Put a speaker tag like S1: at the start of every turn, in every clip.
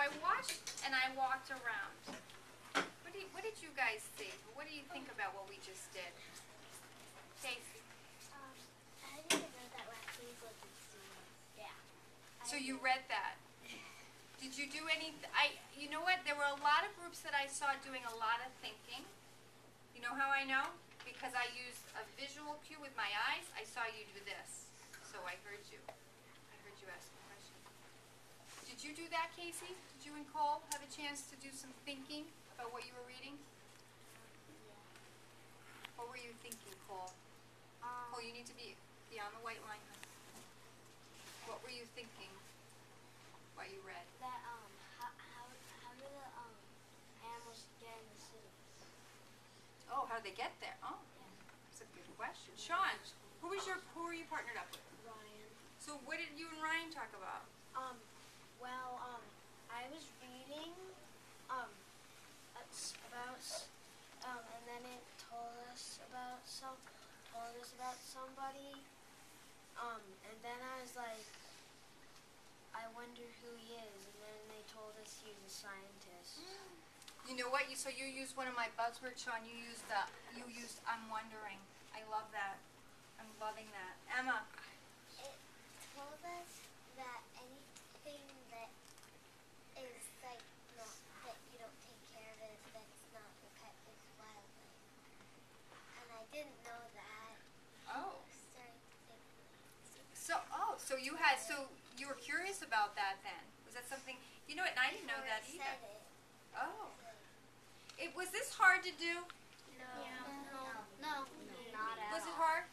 S1: I watched and I walked around. What did you guys see? What do you think about what we just did? Casey.
S2: I didn't know that last week was a scene. Yeah.
S1: So you read that. Did you do any, you know what, there were a lot of groups that I saw doing a lot of thinking. You know how I know? Because I used a visual cue with my eyes. I saw you do this. So I heard you. I heard you ask a question. Did you do that, Casey? Did you and Cole have a chance to do some thinking about what you were reading?
S2: Yeah.
S1: What were you thinking, Cole? Cole, you need to be on the white line. What were you thinking while you read?
S2: That how do the animals get in the cities?
S1: Oh, how did they get there? Oh, that's a good question. Sean, who were you partnered up with?
S2: Ryan.
S1: So what did you and Ryan talk about?
S2: Well, I was reading about and then it told us about somebody, and then I was like, I wonder who he is, and then they told us he was a scientist.
S1: You know what? So you used one of my buzzwords, Sean. You used I'm wondering. I love that. I'm loving that. Emma.
S2: It told us that anything that is like not that you don't take care of it, that's not protected wildlife. And I didn't know that.
S1: Oh.
S2: Started thinking.
S1: So you were curious about that then? Was that something? You know what? And I didn't know that either.
S2: Said it.
S1: Oh. Was this hard to do?
S2: No. No. Not at all.
S1: Was it hard?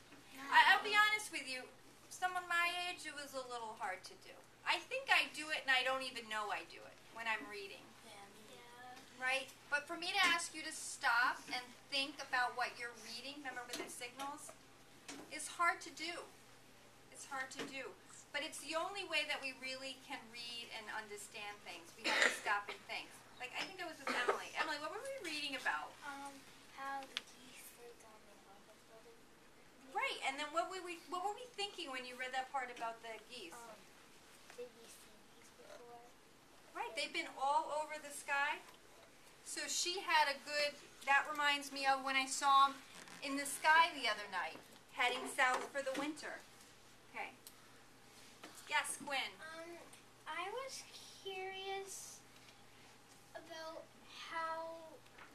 S1: I'll be honest with you. Someone my age, it was a little hard to do. I think I do it and I don't even know I do it when I'm reading.
S2: Yeah.
S1: Right? But for me to ask you to stop and think about what you're reading, remember with the signals, is hard to do. It's hard to do. But it's the only way that we really can read and understand things. We have to stop and think. Like, I think it was with Emily. Emily, what were we reading about?
S2: How the geese lived on the bubble building.
S1: Right, and then what were we thinking when you read that part about the geese?
S2: Did you see these before?
S1: Right, they've been all over the sky. So she had a good, that reminds me of when I saw them in the sky the other night, heading south for the winter. Okay. Yes, Quinn.
S2: I was curious about how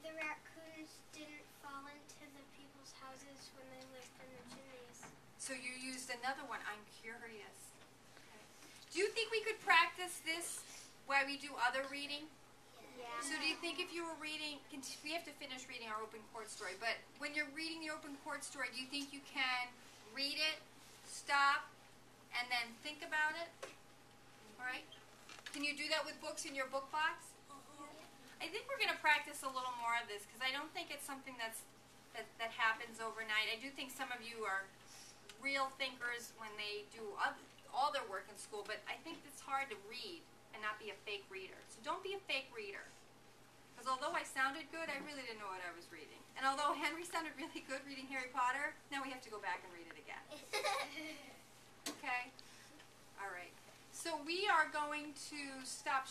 S2: the raccoons didn't fall into the people's houses when they lived in the chimneys.
S1: So you used another one. I'm curious. Okay. Do you think we could practice this while we do other reading?
S2: Yeah.
S1: So do you think if you were reading, we have to finish reading our open court story, but when you're reading the open court story, do you think you can read it, stop, and then think about it? All right? Can you do that with books in your book box? I think we're going to practice a little more of this because I don't think it's something that happens overnight. I do think some of you are real thinkers when they do all their work in school, but I think it's hard to read and not be a fake reader. So don't be a fake reader. Because although I sounded good, I really didn't know what I was reading. And although Henry sounded really good reading Harry Potter, now we have to go back and read it again. Okay? All right. So we are going to stop